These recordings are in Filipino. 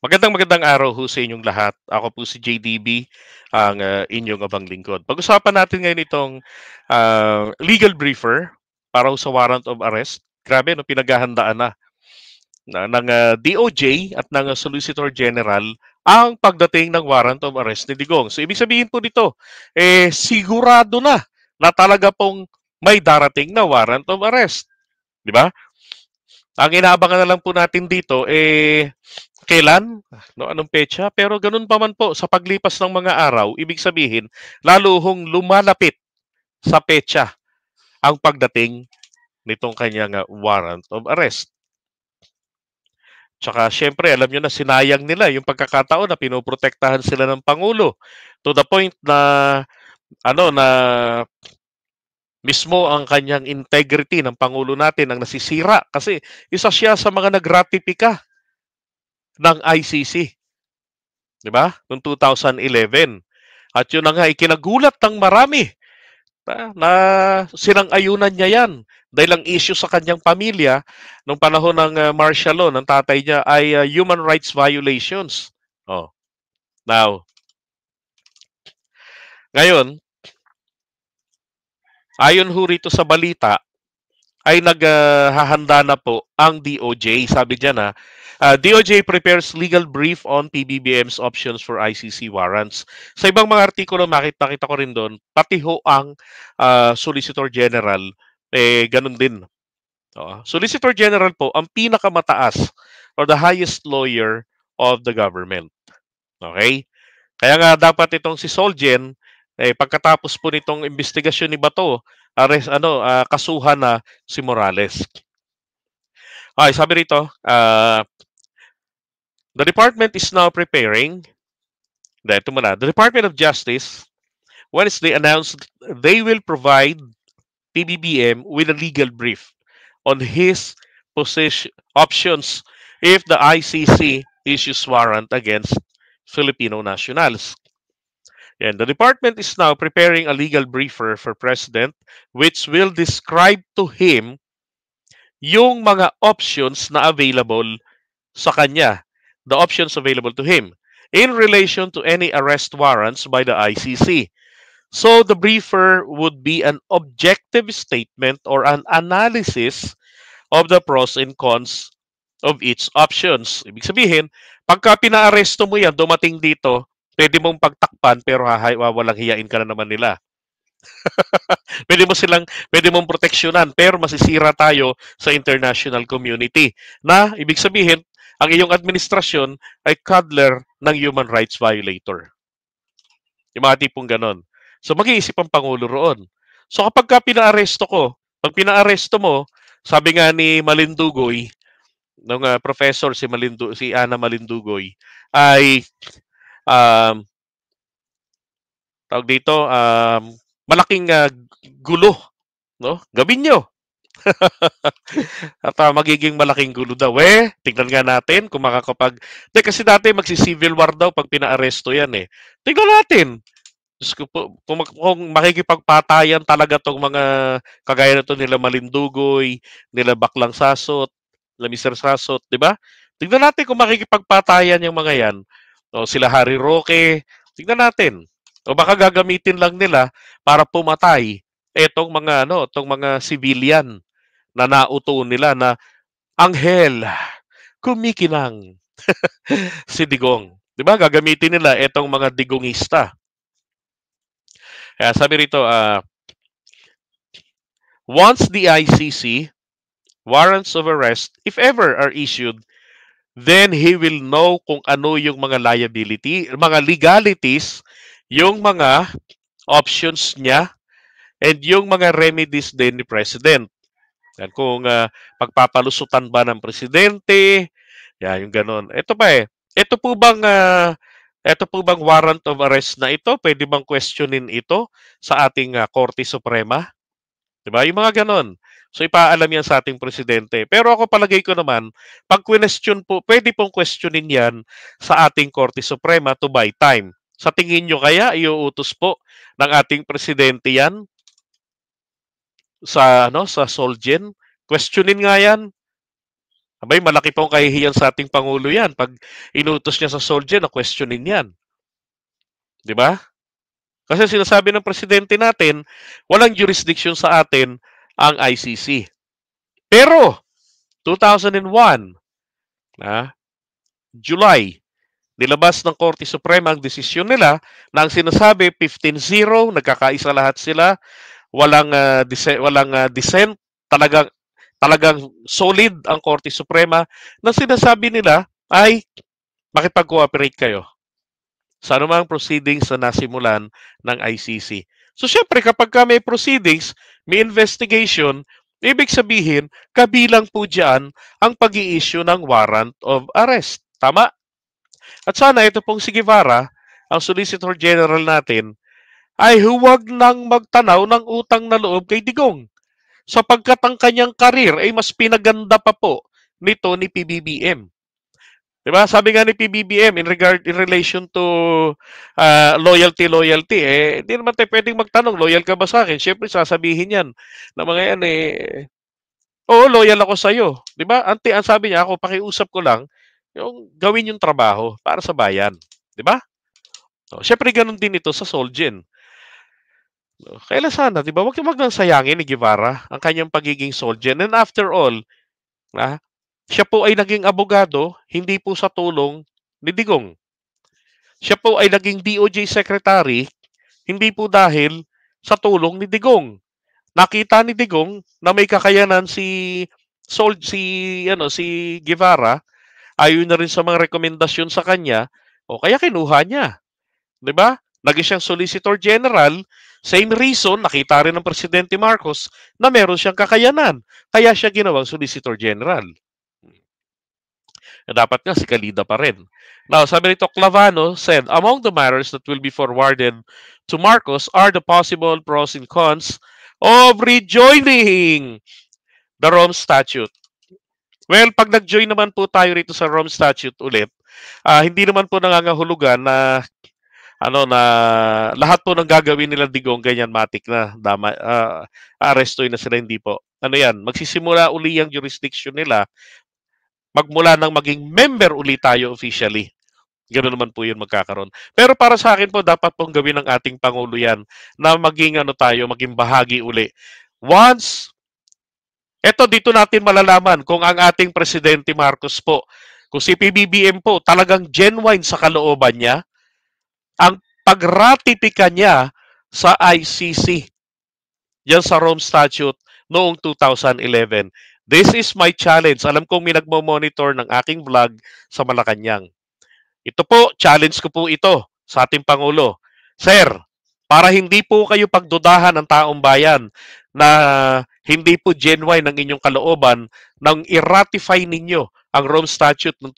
Magandang araw ho sa inyong lahat. Ako po si JDB, ang inyong abang lingkod. Pag-usapan natin ngayon itong legal briefer para ho sa warrant of arrest. Grabe, no, pinaghahandaan ng DOJ at ng Solicitor General ang pagdating ng warrant of arrest ni Digong. So, ibig sabihin po nito, sigurado na talaga pong may darating na warrant of arrest. Di ba? Ang inaabangan na lang po natin dito, kailan? No, anong petsa? Pero ganun pa man po, sa paglipas ng mga araw, ibig sabihin, lalo hong lumalapit sa petsa ang pagdating nitong kanyang warrant of arrest. Tsaka syempre, alam nyo na sinayang nila yung pagkakataon na pinoprotektahan sila ng Pangulo to the point na na mismo ang kanyang integrity ng Pangulo natin ang nasisira kasi isa siya sa mga nagratipika ng ICC, 'di ba? Noong 2011. At yun na nga ikinagulat ng marami na sinang-ayunan niya 'yan dahil ang issue sa kanyang pamilya nung panahon ng martial law ng tatay niya ay human rights violations. Oh, now, ngayon, ayon ho rito sa balita, ay naghahanda na po ang DOJ. Sabi diyan DOJ prepares legal brief on PBBM's options for ICC warrants. Sa ibang mga artikulo, makita ko rin doon, pati ho ang Solicitor General, ganun din. Solicitor General po, ang pinakamataas or the highest lawyer of the government. Okay? Kaya nga dapat itong si Solgen, pagkatapos po nitong investigasyon ni Bato, kasuhan na si Morales. Okay, sabi rito, the department is now preparing, the Department of Justice, Wednesday announced they will provide PBBM with a legal brief on his position options if the ICC issues warrant against Filipino nationals. And the department is now preparing a legal briefer for President which will describe to him yung mga options na available sa kanya, the options available to him in relation to any arrest warrants by the ICC. So the briefer would be an objective statement or an analysis of the pros and cons of each options. Ibig sabihin, pagka pinaaresto mo yan, dumating dito, pwede mong pagtakpan pero walang hiyain ka na naman nila. Pwede mong proteksyonan pero masisira tayo sa international community. Na ibig sabihin, ang iyong administrasyon ay cuddler ng human rights violator. Yung mga tipong ganon. So mag-iisip ang Pangulo roon. So kapag pinaaresto ko, pag pinaaresto mo, sabi nga ni Malindugoy, nung professor si Ana Malindugoy, ay tawag dito, malaking gulo, no? Gawin nyo. At magiging malaking gulo daw. Tignan nga natin kung kasi dati magsi-civil war daw pag pinaaresto yan eh. Tignan natin. Diyos ko po, kung makikipagpatayan talaga tong mga kagaya na to nila Malindugoy, nila Baklang Sasot, nila Mr. Sasot, di ba? Tignan natin kung makikipagpatayan yung mga yan. O sila Harry Roque, tignan natin. O baka gagamitin lang nila para pumatay etong mga civilian na nauto nila na anghel, kumikinang si Digong. 'Di ba? Gagamitin nila etong mga digongista. Kaya sabi rito, once the ICC warrants of arrest, if ever are issued, then he will know kung ano yung mga mga legalities, yung mga options niya, and yung mga remedies din ni President. Yan, kung pagpapalusutan ba ng presidente, yan, yung ganon. Ito po bang warrant of arrest na ito? Pwede bang questionin ito sa ating Korte Suprema? 'Di ba? Yung mga ganon. So ipaalam yan sa ating presidente. Pero ako palagay ko naman, pag question po, pwede pong questionin yan sa ating Korte Suprema to buy time. Sa tingin nyo kaya, iuutos po ng ating presidente yan sa Solgen? Questionin nga yan. Abay, malaki pong kahihiyan sa ating Pangulo yan pag inutos niya sa Soldier na questionin yan. Di ba? Kasi sinasabi ng presidente natin, walang jurisdiction sa atin ang ICC. Pero, 2001, July, nilabas ng Korte Suprema ang desisyon nila na ang sinasabi 15-0, nagkakaisa lahat sila, walang dissent, talagang solid ang Korte Suprema na sinasabi nila ay makipag-cooperate kayo sa anumang proceedings na nasimulan ng ICC. So syempre kapag may proceedings, may investigation, ibig sabihin kabilang po diyan ang pag-i-issue ng warrant of arrest. Tama? At sana ito pong si Guevara, ang Solicitor General natin, ay huwag nang magtanaw ng utang na loob kay Digong. Sapagkat ang kanyang karir ay mas pinaganda pa po nito ni PBBM. Diba? Sabi nga ni PBBM in relation to loyalty, hindi naman tayo pwedeng magtanong, loyal ka ba sa akin? Siyempre, sasabihin yan na mga yan oo, loyal ako sa'yo. Diba? Ang sabi niya, ako, pakiusap ko lang, yung gawin yung trabaho para sa bayan. Diba? So, siyempre, ganun din ito sa Solgen. Kailan sana, di ba? Wag nang sayangin ni Guevara ang kanyang pagiging Solgen. And after all, siya po ay naging abogado, hindi po sa tulong ni Digong. Siya po ay naging DOJ Secretary, hindi po dahil sa tulong ni Digong. Nakita ni Digong na may kakayanan si Guevara, ayon na rin sa mga rekomendasyon sa kanya, o kaya kinuha niya. 'Di ba? Naging siyang Solicitor General, same reason, nakita rin ng Presidente Marcos na meron siyang kakayanan. Kaya siya ginawang Solicitor General. Dapat nga si Kalida pa rin. Now, sabi nito, Clavano said, among the matters that will be forwarded to Marcos are the possible pros and cons of rejoining the Rome Statute. Well, pag nag-join naman po tayo rito sa Rome Statute ulit, hindi naman po nangangahulugan na lahat po ng gagawin nila Digong ganyan matik na arestoy na sila, hindi po. Ano yan, magsisimula uli ang jurisdiction nila magmula nang maging member uli tayo officially. Ganoon naman po yun magkakaroon. Pero para sa akin po, dapat pong gawin ng ating Pangulo yan na maging maging bahagi uli. Once, dito natin malalaman kung ang ating Presidente Marcos po, kung si PBBM po talagang genuine sa kalooban niya, ang pagratipika niya sa ICC, yan sa Rome Statute noong 2011. This is my challenge. Alam kong may nagmo-monitor ng aking vlog sa Malacanang. Ito po, challenge ko po ito sa ating Pangulo. Sir, para hindi po kayo pagdudahan ng taong bayan na hindi po genuine ang inyong kalooban nang i-ratify ninyo ang Rome Statute noong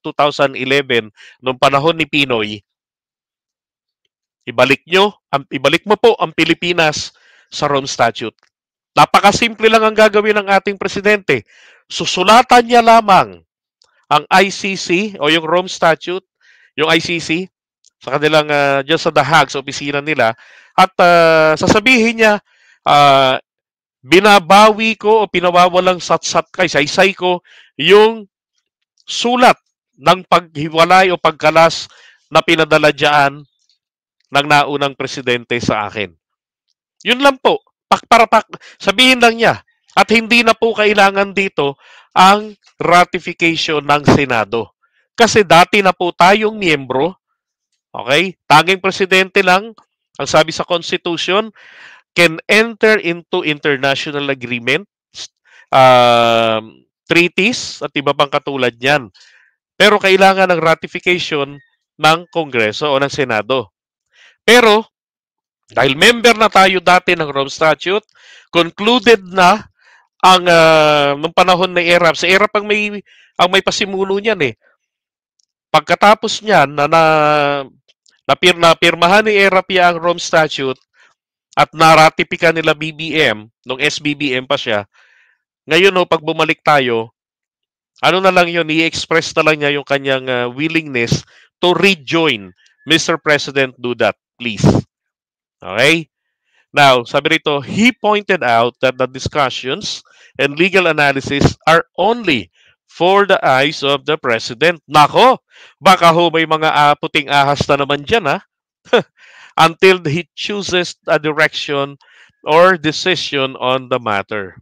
2011 noong panahon ni Pinoy, ibalik mo po ang Pilipinas sa Rome Statute. Napakasimple lang ang gagawin ng ating presidente. Susulatan niya lamang ang ICC o yung Rome Statute, yung ICC, sa kanilang dyan sa The Hague, sa opisina nila, at sasabihin niya, binabawi ko o pinawawalang saysay ko yung sulat ng paghiwalay o pagkalas na pinadala dyan ng naunang presidente sa akin. Yun lang po. Sabihin lang niya. At hindi na po kailangan dito ang ratification ng Senado. Kasi dati na po tayong miyembro, okay? Tanging presidente lang, ang sabi sa Constitution, can enter into international agreements, treaties, at iba pang katulad niyan. Pero kailangan ng ratification ng Kongreso o ng Senado. Pero, dahil member na tayo dati ng Rome Statute, concluded na ang nung panahon ng ERAP. Sa ERAP ang may pasimuno niyan eh. Pagkatapos niyan napirmahan ni ERAP ang Rome Statute at naratipika nila BBM, nung SBBM pa siya. Ngayon pag bumalik tayo, na lang yun, i-express na lang niya yung kanyang willingness to rejoin. Mr. President, do that, please. Okay? Now, sabi rito, he pointed out that the discussions and legal analysis are only for the eyes of the President. Nako, baka ho may mga puting ahas na naman dyan, ha? Until he chooses a direction or decision on the matter.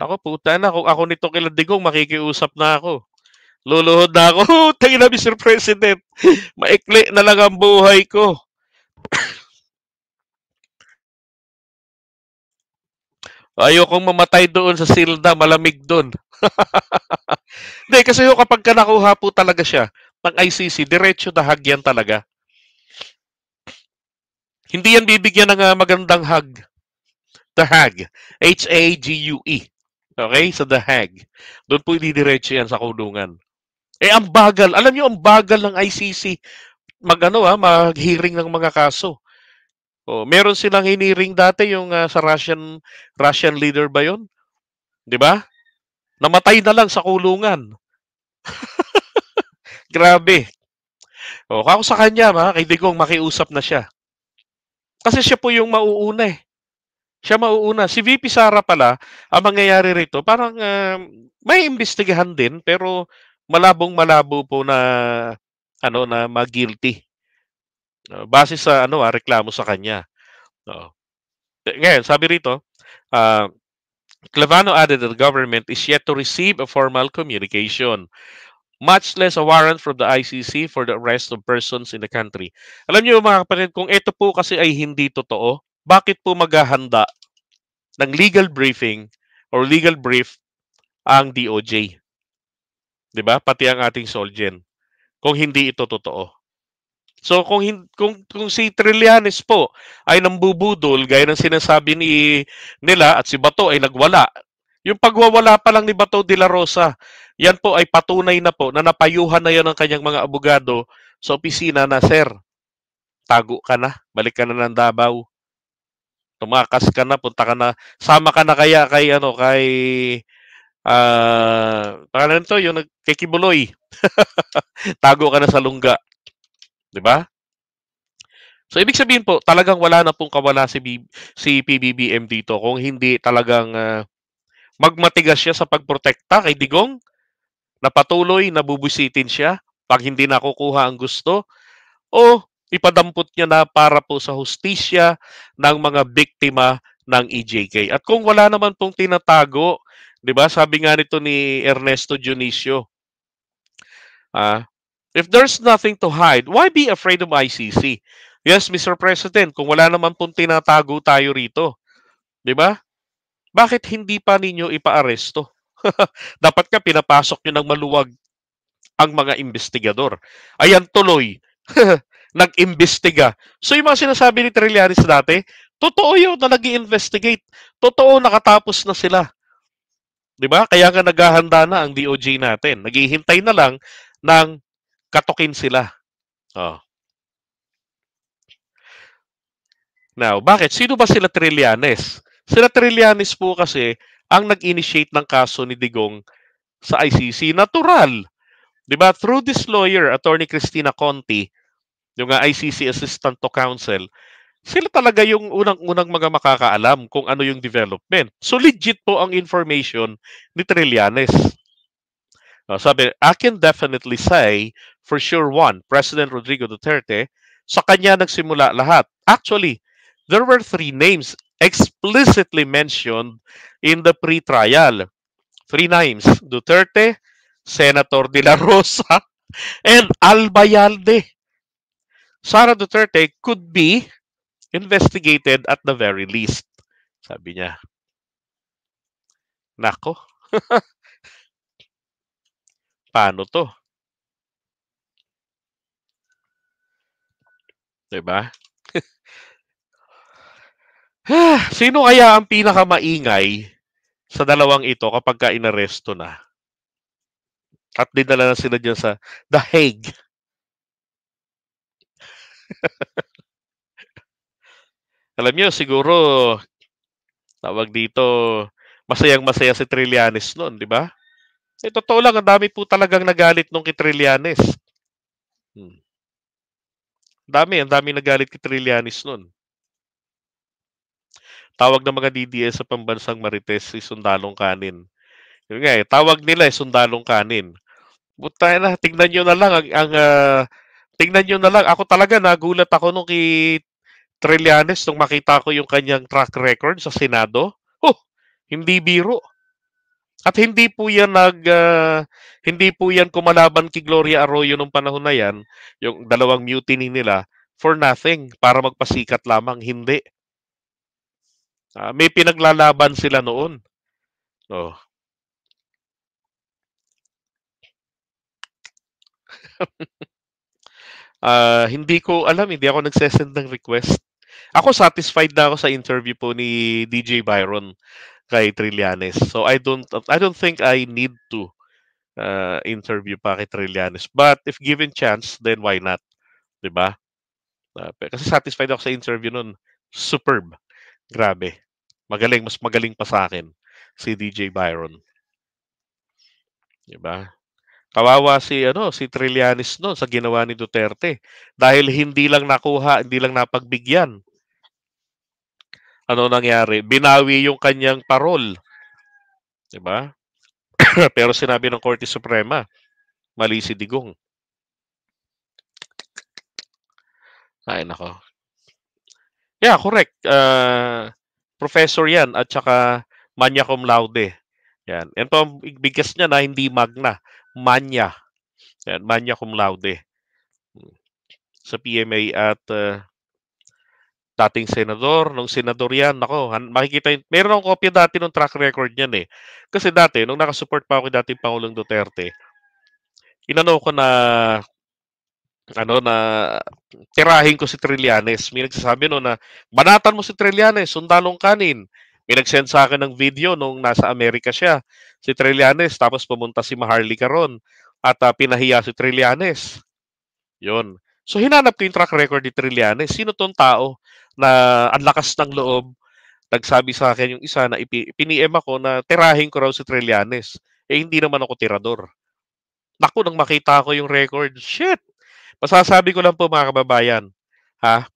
Nako, puta na. Kung ako nito kila Digong, makikiusap na ako. Luluhod na ako. Tayo na, Mr. President. Maikli na lang ang buhay ko. Ayokong mamatay doon sa silda, malamig doon. Hindi, kasi ho, kapag ka nakuha po talaga siya ng ICC, diretso dahag yan talaga. Hindi yan bibigyan ng magandang hug. The Hague. Hague. Okay? Sa The Hague. Doon po ididiretso yan sa kulungan. Eh, ang bagal. Alam niyo, ang bagal ng ICC mag-hearing ng mga kaso. Oh, meron silang hiniring dati yung sa Russian leader ba 'yon? 'Di ba? Namatay na lang sa kulungan. Grabe. Oh, ako sa kanya, kay Digong makiusap na siya. Kasi siya po yung mauuna eh. Siya mauuna. Si VP Sara pala, ang mangyayari rito, parang may imbestigahan din pero malabong-malabo po na na mag-guilty. Base sa reklamo sa kanya. Oo. Ngayon, sabi rito, uh, Clavano added that the government is yet to receive a formal communication, much less a warrant from the ICC for the arrest of persons in the country. Alam niyo mga kapatid, kung ito po kasi ay hindi totoo, bakit po maghahanda ng legal briefing or legal brief ang DOJ? 'Di ba? Pati ang ating Solgen. Kung hindi ito totoo. So kung si Trillanes po ay nambubudol gaya ng sinasabi nila at si Bato ay nagwala. Yung pagwawala pa lang ni Bato de la Rosa, yan po ay patunay na po na napayuhan na yan ng kanyang mga abogado sa opisina na, "Sir, tago ka na, balik ka na ng Davao. Tumakas ka na, punta ka na, sama ka na kaya kay pangalan to, yung kay Kibuloy. Tago ka na sa Lungga." 'Di ba? So ibig sabihin po, talagang wala na pong kawala si PBBM dito kung hindi talagang magmatigas siya sa pagprotekta kay Digong, na patuloy na bubusitin siya pag hindi nakukuha ang gusto, o ipadampot niya na para po sa hustisya ng mga biktima ng EJK. At kung wala naman pong tinatago, 'di ba? Sabi nga nito ni Ernesto Dionisio, if there's nothing to hide, why be afraid of ICC? Yes, Mr. President, kung wala naman pong tinatago tayo rito, 'di ba? Bakit hindi pa ninyo ipaaresto? Dapat ka pinapasok nyo ng maluwag ang mga investigador. Ayan tuloy, nag-imbestiga. So yung mga sinasabi ni Trillanes dati, totoo yun na nag-i-investigate. Totoo nakatapos na sila. 'Di ba? Kaya nga naghahanda na ang DOJ natin. Naghihintay na lang ng katukin sila. Oh. Now, bakit? Sino ba sila Trillanes? Sila Trillanes po kasi ang nag-initiate ng kaso ni Digong sa ICC. Natural. 'Di ba? Through this lawyer, Attorney Cristina Conti, yung ICC Assistant to Counsel, sila talaga yung unang-unang mga makakaalam kung ano yung development. So legit po ang information ni Trillanes. Sabi, I can definitely say for sure one, President Rodrigo Duterte, sa kanya nagsimula lahat. Actually, there were 3 names explicitly mentioned in the pre-trial. 3 names, Duterte, Senator De La Rosa, and Albayalde. Sara Duterte could be investigated at the very least. Sabi niya. Nako, paano to? 'Di ba? Sino kaya ang pinakamaingay sa dalawang ito kapag ka inaresto na? At dinala na sila dyan sa The Hague. Alam niyo, siguro, tawag dito, masayang-masaya si Trillanes noon, di ba? Totoo lang, ang dami po talagang nagalit nung kay Trillanes. Ang dami nagalit kay Trillanes noon. Tawag ng mga DDS sa pambansang Marites si Sundalong Kanin. Yun nga eh, tawag nila eh, sundalong kanin. Buta na, tingnan nyo na lang tingnan nyo na lang. Ako talaga nagulat ako nung kay Trillanes nung makita ko yung kanyang track record sa Senado. Oh, hindi biro. At hindi po yan kumalaban kay Gloria Arroyo nung panahon na yan, yung dalawang mutiny nila, for nothing, para magpasikat lamang. Hindi. May pinaglalaban sila noon. Oh. Hindi ko alam, hindi ako nagsesend ng request. Ako satisfied na ako sa interview po ni DJ Byron kay Trillanes. So I don't think I need to interview pa kay Trillanes. But if given chance, then why not? 'Di ba? Kasi satisfied ako sa interview nun. Superb. Grabe. Magaling, mas magaling pa sa akin si DJ Byron, 'di ba? Kawawa si Trillanes no sa ginawa ni Duterte dahil hindi lang nakuha, hindi lang napagbigyan. Ano nangyari? Binawi yung kanyang parol, 'di ba? Pero sinabi ng Korte Suprema, mali si Digong. Ay nako. Yeah, correct. Professor 'yan at saka magna cum laude. Yan. Yan po ang bigkas niya na hindi magna, magna. Yan, magna cum laude sa PMA at dating senador, nung senador yan, nako, makikita yun. Meron akong kopya dati ng track record niyan eh. Kasi dati, nung nakasupport pa ako dating Pangulong Duterte, inano ko na, na, tirahin ko si Trillanes. May nagsasabi no na, banatan mo si Trillanes, sundalong kanin. May nag-send sa akin ng video nung nasa Amerika siya, si Trillanes, tapos pumunta si Maharlika karon at pinahiya si Trillanes. Yon. So hinanap ko yung track record ni Trillanes. Sino tong tao na ang lakas ng loob, nagsabi sa akin yung isa na piniem ako na tirahin ko raw si Trillanes. Eh hindi naman ako tirador. Naku, nang makita ko yung record, shit! Masasabi ko lang po mga kababayan, ha?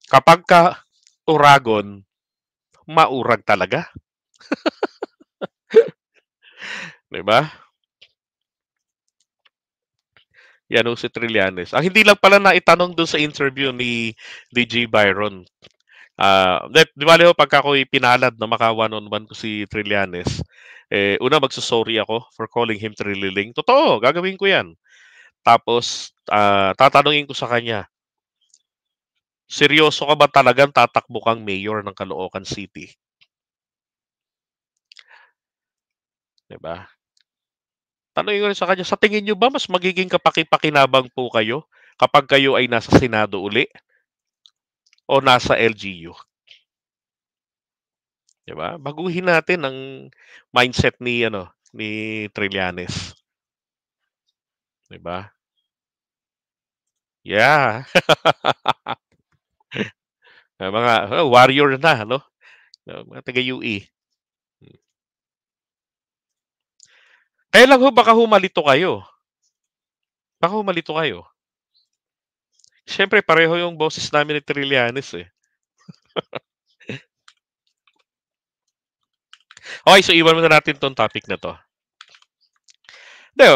Kapag ka uragon, maurag talaga. 'Di ba? Yan si Trillanes. Ang hindi lang pala na itanong doon sa interview ni DJ Byron. Di bali ho, pagka ako'y pinalad na maka one-on-one ko si Trillanes, una magsusorry ako for calling him Trililing. Totoo, gagawin ko yan. Tapos, tatanungin ko sa kanya, seryoso ka ba talagang tatakbo kang mayor ng Caloocan City? 'Di ba? Tanungin ko rin sa kanya, sa tingin nyo ba mas magiging kapaki-pakinabang po kayo kapag kayo ay nasa Senado uli o nasa LGU? 'Di ba? Baguhin natin ang mindset ni Trillanes, 'di ba? Yeah. Mga warrior na, no? Mga taga-UE. Kaya lang ho, baka humalito kayo. Baka humalito kayo. Siyempre, pareho yung boses namin ni Trillanes eh. Okay, so iwan muna natin tong topic na to. Hindi,